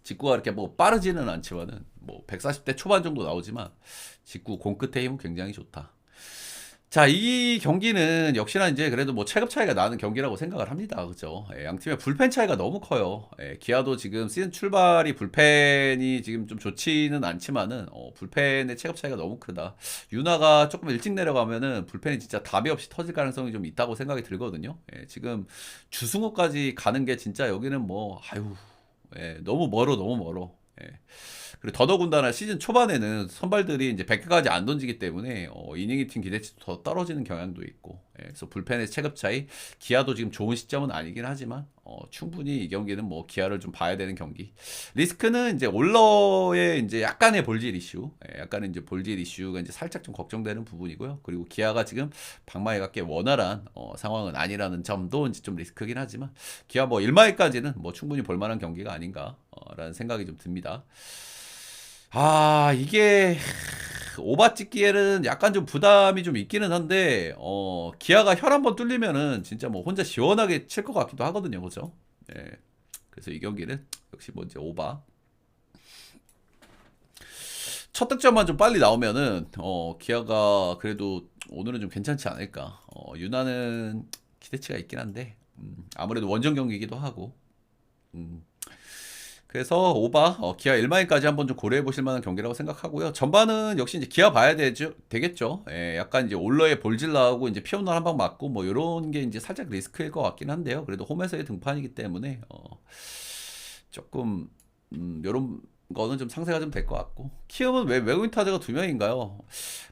직구가 이렇게 뭐 빠르지는 않지만은 뭐 140대 초반 정도 나오지만 직구 공 끝의 힘은 굉장히 좋다. 자, 이 경기는 역시나 이제 그래도 뭐 체급 차이가 나는 경기라고 생각을 합니다. 그죠? 예, 양 팀의 불펜 차이가 너무 커요. 예, 기아도 지금 시즌 출발이 불펜이 지금 좀 좋지는 않지만은, 불펜의 체급 차이가 너무 크다. 유나가 조금 일찍 내려가면은 불펜이 진짜 답이 없이 터질 가능성이 좀 있다고 생각이 들거든요. 예, 지금 주승우까지 가는 게 진짜 여기는 뭐, 아유, 예, 너무 멀어, 너무 멀어. 예. 그리고 더더군다나 시즌 초반에는 선발들이 이제 100개까지 안 던지기 때문에 이닝 히팅 기대치도 더 떨어지는 경향도 있고, 그래서 불펜의 체급 차이, 기아도 지금 좋은 시점은 아니긴 하지만 충분히 이 경기는 뭐 기아를 좀 봐야 되는 경기. 리스크는 이제 올러의 이제 약간의 볼질 이슈, 약간의 이제 볼질 이슈가 이제 살짝 좀 걱정되는 부분이고요. 그리고 기아가 지금 박마이가 꽤 원활한 상황은 아니라는 점도 이제 좀 리스크긴 하지만 기아 뭐 1마이까지는 뭐 충분히 볼만한 경기가 아닌가라는 생각이 좀 듭니다. 아, 이게 오바 찍기에는 약간 좀 부담이 좀 있기는 한데 기아가 혈 한번 뚫리면은 진짜 뭐 혼자 시원하게 칠 것 같기도 하거든요, 그죠? 예. 그래서 이 경기는 역시 뭐 이제 오바. 첫 득점만 좀 빨리 나오면은 기아가 그래도 오늘은 좀 괜찮지 않을까. 유나는 기대치가 있긴 한데 아무래도 원정 경기이기도 하고. 그래서 오바 기아 1마일까지 한번 좀 고려해 보실 만한 경기라고 생각하고요. 전반은 역시 이제 기아 봐야 되겠죠. 예, 약간 이제 올러에 볼질 나오고 이제 피오나 한 방 맞고 뭐 이런 게 이제 살짝 리스크일 것 같긴 한데요. 그래도 홈에서의 등판이기 때문에 조금 요런 거는 좀 상세가 좀 될 것 같고. 키움은 왜 외국인 타자가 2명인가요?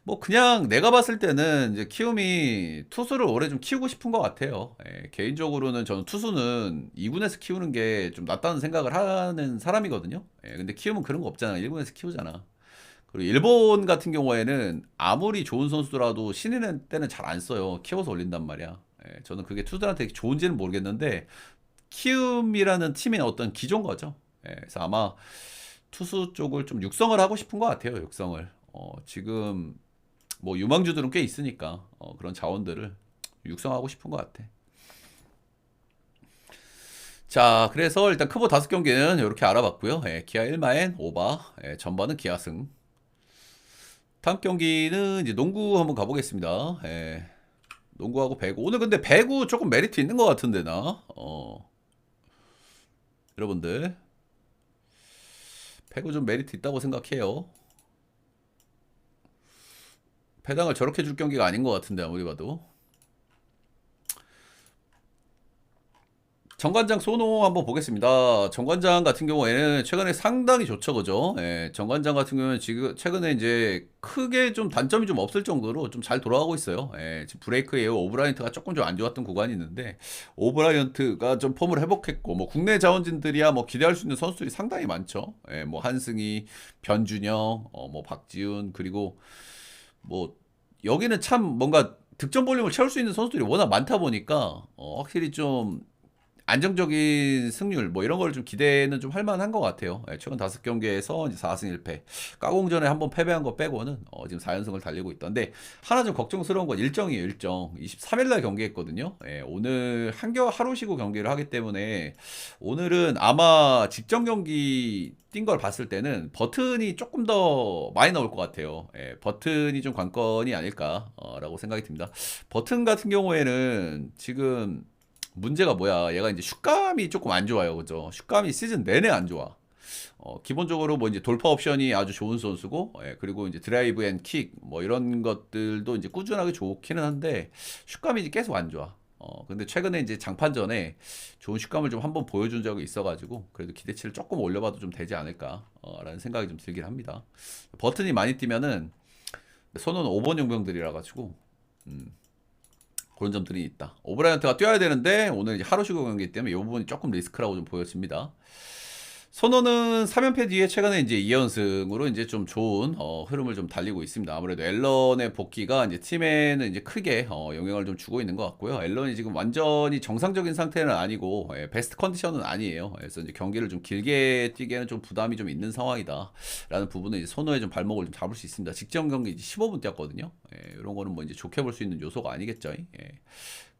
뭐 그냥 내가 봤을 때는 이제 키움이 투수를 오래 좀 키우고 싶은 것 같아요. 예, 개인적으로는 저는 투수는 2군에서 키우는 게 좀 낫다는 생각을 하는 사람이거든요. 예, 근데 키움은 그런 거 없잖아. 1군에서 키우잖아. 그리고 일본 같은 경우에는 아무리 좋은 선수더라도 신인 때는 잘 안 써요. 키워서 올린단 말이야. 예, 저는 그게 투수들한테 좋은지는 모르겠는데 키움이라는 팀의 어떤 기존 거죠. 예, 그래서 아마 투수 쪽을 좀 육성을 하고 싶은 것 같아요. 육성을. 지금 뭐 유망주들은 꽤 있으니까 그런 자원들을 육성하고 싶은 것 같아. 자, 그래서 일단 크보 5경기는 이렇게 알아봤고요. 예, 기아 1마엔 오바, 전반은 기아 승. 다음 경기는 이제 농구 한번 가보겠습니다. 농구하고 배구. 오늘 근데 배구 조금 메리트 있는 것 같은데 나. 여러분들 배구 좀 메리트 있다고 생각해요. 배당을 저렇게 줄 경기가 아닌 것 같은데 아무리 봐도. 정관장 소노 한번 보겠습니다. 정관장 같은 경우에는 최근에 상당히 좋죠, 그죠? 예, 정관장 같은 경우는 지금 최근에 이제 크게 좀 단점이 좀 없을 정도로 좀 잘 돌아가고 있어요. 예, 지금 브레이크예요. 오브라이언트가 조금 좀 안 좋았던 구간이 있는데 오브라이언트가 좀 폼을 회복했고 뭐 국내 자원진들이야 뭐 기대할 수 있는 선수들이 상당히 많죠. 예, 뭐 한승희, 변준영, 뭐 박지훈 그리고 뭐 여기는 참 뭔가 득점 볼륨을 채울 수 있는 선수들이 워낙 많다 보니까 확실히 좀 안정적인 승률 뭐 이런 걸 좀 기대는 좀 할 만한 것 같아요. 예, 최근 5경기에서 이제 4승 1패. 까공전에 한번 패배한 거 빼고는 지금 4연승을 달리고 있던데 하나 좀 걱정스러운 건 일정이에요. 일정. 23일 날 경기했거든요. 예, 오늘 하루 쉬고 경기를 하기 때문에 오늘은 아마 직전 경기 뛴 걸 봤을 때는 버튼이 조금 더 많이 나올 것 같아요. 예, 버튼이 좀 관건이 아닐까라고 생각이 듭니다. 버튼 같은 경우에는 지금 문제가 뭐야? 얘가 이제 슛감이 조금 안 좋아요, 그죠? 슛감이 시즌 내내 안 좋아. 기본적으로 뭐 이제 돌파 옵션이 아주 좋은 선수고, 그리고 이제 드라이브 앤 킥, 뭐 이런 것들도 이제 꾸준하게 좋기는 한데, 슛감이 이제 계속 안 좋아. 근데 최근에 이제 장판전에 좋은 슛감을 좀 한번 보여준 적이 있어가지고, 그래도 기대치를 조금 올려봐도 좀 되지 않을까, 라는 생각이 좀 들긴 합니다. 버튼이 많이 뛰면은, 손은 5번 용병들이라 가지고, 그런 점들이 있다. 오브라이언트가 뛰어야 되는데 오늘 이제 하루 쉬고 경기 때문에 이 부분이 조금 리스크라고 좀 보여집니다. 선호는 3연패 뒤에 최근에 이제 2연승으로 이제 좀 좋은 흐름을 좀 달리고 있습니다. 아무래도 앨런의 복귀가 이제 팀에는 이제 크게 영향을 좀 주고 있는 것 같고요. 앨런이 지금 완전히 정상적인 상태는 아니고 베스트 컨디션은 아니에요. 그래서 이제 경기를 좀 길게 뛰기에는 좀 부담이 좀 있는 상황이다라는 부분은 이제 선호의 좀 발목을 좀 잡을 수 있습니다. 직전 경기 이제 15분 뛰었거든요. 이런 거는 뭐 이제 좋게 볼 수 있는 요소가 아니겠죠.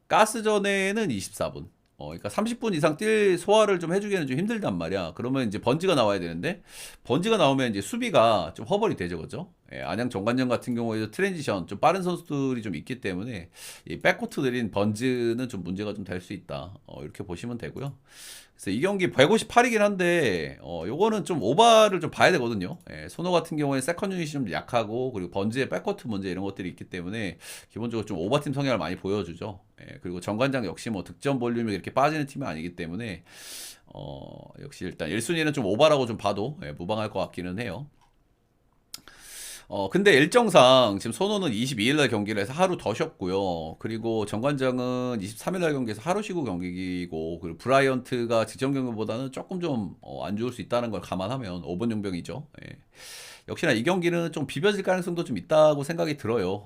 가스전에는 24분. 그러니까 30분 이상 뛸 소화를 좀 해주기에는 좀 힘들단 말이야. 그러면 이제 번지가 나와야 되는데, 번지가 나오면 이제 수비가 좀 허벌이 되죠, 그죠? 안양 정관장 같은 경우에도 트랜지션 좀 빠른 선수들이 좀 있기 때문에 이 백코트 느린 번즈는 좀 문제가 좀 될 수 있다. 이렇게 보시면 되고요. 그래서 이 경기 158이긴 한데 요거는 좀 오바를 좀 봐야 되거든요. 소노 같은 경우에 세컨 유닛이 좀 약하고 그리고 번즈의 백코트 문제 이런 것들이 있기 때문에 기본적으로 좀 오버팀 성향을 많이 보여주죠. 그리고 정관장 역시 뭐 득점 볼륨이 이렇게 빠지는 팀이 아니기 때문에 역시 일단 1순위는 좀 오바라고 좀 봐도 무방할 것 같기는 해요. 근데 일정상 지금 손호는 22일날 경기를 해서 하루 더 쉬었고요. 그리고 정관장은 23일날 경기에서 하루 쉬고 경기고, 그리고 브라이언트가 직전 경기보다는 조금 좀 안 좋을 수 있다는 걸 감안하면 5번 용병이죠. 역시나 이 경기는 좀 비벼질 가능성도 좀 있다고 생각이 들어요.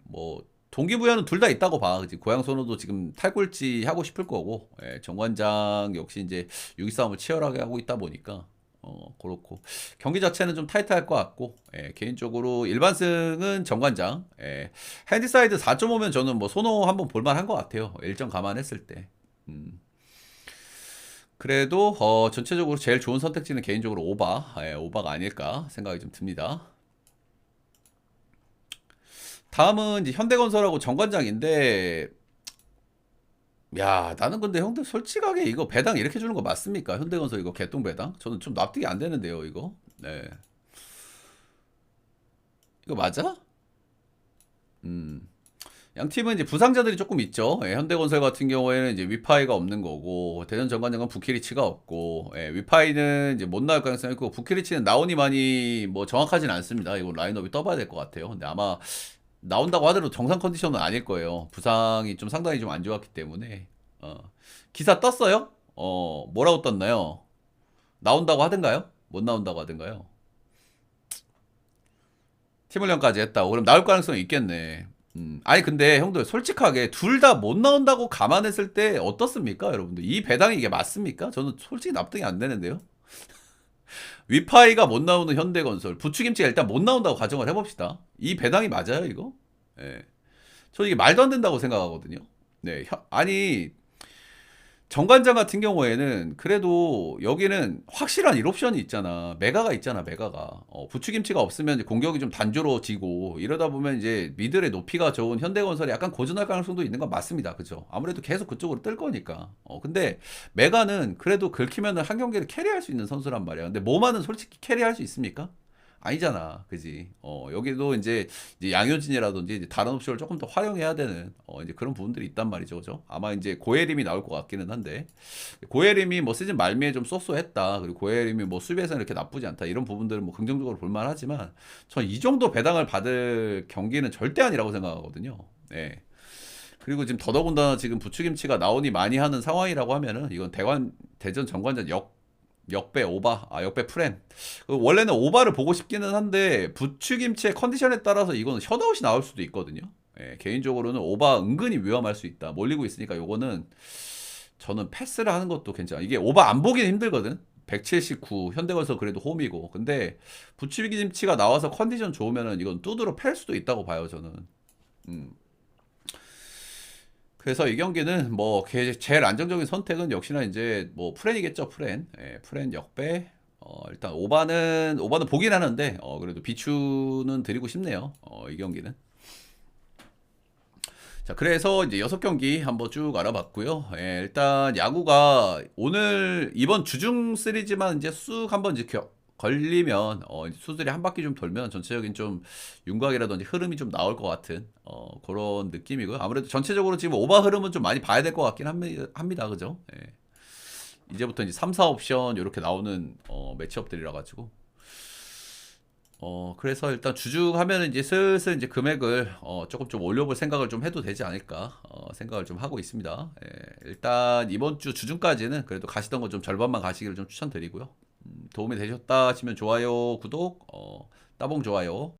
뭐 동기부여는 둘 다 있다고 봐. 그치? 고양 선호도 지금 탈골지 하고 싶을 거고, 정관장 역시 이제 6위 싸움을 치열하게 하고 있다 보니까. 그렇고 경기 자체는 좀 타이트할 것 같고, 개인적으로 일반승은 정관장, 핸디사이드 4.5면 저는 뭐 손호 한번 볼만한 것 같아요. 일정 감안했을 때. 그래도 전체적으로 제일 좋은 선택지는 개인적으로 오바가 아닐까 생각이 좀 듭니다. 다음은 이제 현대건설하고 정관장인데, 야, 나는 근데 형들 솔직하게 이거 배당 이렇게 주는 거 맞습니까? 현대건설 이거 개똥 배당? 저는 좀 납득이 안 되는데요, 이거. 네. 이거 맞아? 음. 양 팀은 이제 부상자들이 조금 있죠. 현대건설 같은 경우에는 이제 위파이가 없는 거고, 대전 정관장은 부키리치가 없고, 위파이는 이제 못 나올 가능성이 있고, 부키리치는 나오니 많이 뭐 정확하진 않습니다. 이거 라인업이 떠봐야 될 것 같아요. 근데 아마 나온다고 하더라도 정상 컨디션은 아닐 거예요. 부상이 좀 상당히 좀 안 좋았기 때문에. 기사 떴어요? 뭐라고 떴나요? 나온다고 하던가요? 못 나온다고 하던가요? 팀 훈련까지 했다고. 그럼 나올 가능성이 있겠네. 아니 근데 형들 솔직하게 둘 다 못 나온다고 감안했을 때 어떻습니까, 여러분들? 이 배당이 이게 맞습니까? 저는 솔직히 납득이 안 되는데요. 위파이가 못 나오는 현대건설, 부추김치가 일단 못 나온다고 가정을 해봅시다. 이 배당이 맞아요, 이거? 예. 저 이게 말도 안 된다고 생각하거든요. 네, 아니 정관장 같은 경우에는 그래도 여기는 확실한 1옵션이 있잖아. 메가가 있잖아, 메가가. 부추김치가 없으면 이제 공격이 좀 단조로워지고 이러다 보면 이제 미들의 높이가 좋은 현대건설이 약간 고전할 가능성도 있는 건 맞습니다. 그죠? 아무래도 계속 그쪽으로 뜰 거니까. 근데 메가는 그래도 긁히면은 한 경기를 캐리할 수 있는 선수란 말이야. 근데 모마는 솔직히 캐리할 수 있습니까? 아니잖아. 그지? 여기도 이제 양효진이라든지 이제 다른 옵션을 조금 더 활용해야 되는 이제 그런 부분들이 있단 말이죠. 그죠? 아마 이제 고예림이 나올 것 같기는 한데, 고예림이 뭐 시즌 말미에 좀 쏘쏘했다. 그리고 고예림이 뭐 수비에서는 이렇게 나쁘지 않다. 이런 부분들은 뭐 긍정적으로 볼만하지만 전 이 정도 배당을 받을 경기는 절대 아니라고 생각하거든요. 네. 그리고 지금 더더군다나 지금 부추김치가 나오니 많이 하는 상황이라고 하면은 이건 대전 정관전 역배 오바, 역배 프렌. 원래는 오바를 보고 싶기는 한데 부추김치의 컨디션에 따라서 이거는 셧아웃이 나올 수도 있거든요. 개인적으로는 오바 은근히 위험할 수 있다. 몰리고 있으니까 요거는 저는 패스를 하는 것도 괜찮아. 이게 오바 안 보기는 힘들거든. 179 현대건설 그래도 홈이고. 근데 부추김치가 나와서 컨디션 좋으면은 이건 뚜드러 팰 수도 있다고 봐요, 저는. 음. 그래서 이 경기는 뭐 제일 안정적인 선택은 역시나 이제 뭐 프렌이겠죠, 프렌. 프렌 역배. 일단 오바는 보긴 하는데 그래도 비추는 드리고 싶네요. 이 경기는. 자, 그래서 이제 6경기 한번 쭉 알아봤고요. 일단 야구가 오늘 이번 주중 시리즈만 이제 쑥 한번 이제 걸리면 이제 수들이 한 바퀴 좀 돌면 전체적인 좀 윤곽이라든지 흐름이 좀 나올 것 같은 그런 느낌이고요. 아무래도 전체적으로 지금 오버 흐름은 좀 많이 봐야 될 것 같긴 합니다. 그죠? 이제부터 이제 3, 4옵션 이렇게 나오는 매치업들이라 가지고 그래서 일단 주중 하면은 이제 슬슬 이제 금액을 조금 좀 올려볼 생각을 좀 해도 되지 않을까 생각을 좀 하고 있습니다. 일단 이번 주 주중까지는 그래도 가시던 거 좀 절반만 가시기를 좀 추천드리고요. 도움이 되셨다 하시면 좋아요, 구독, 따봉 좋아요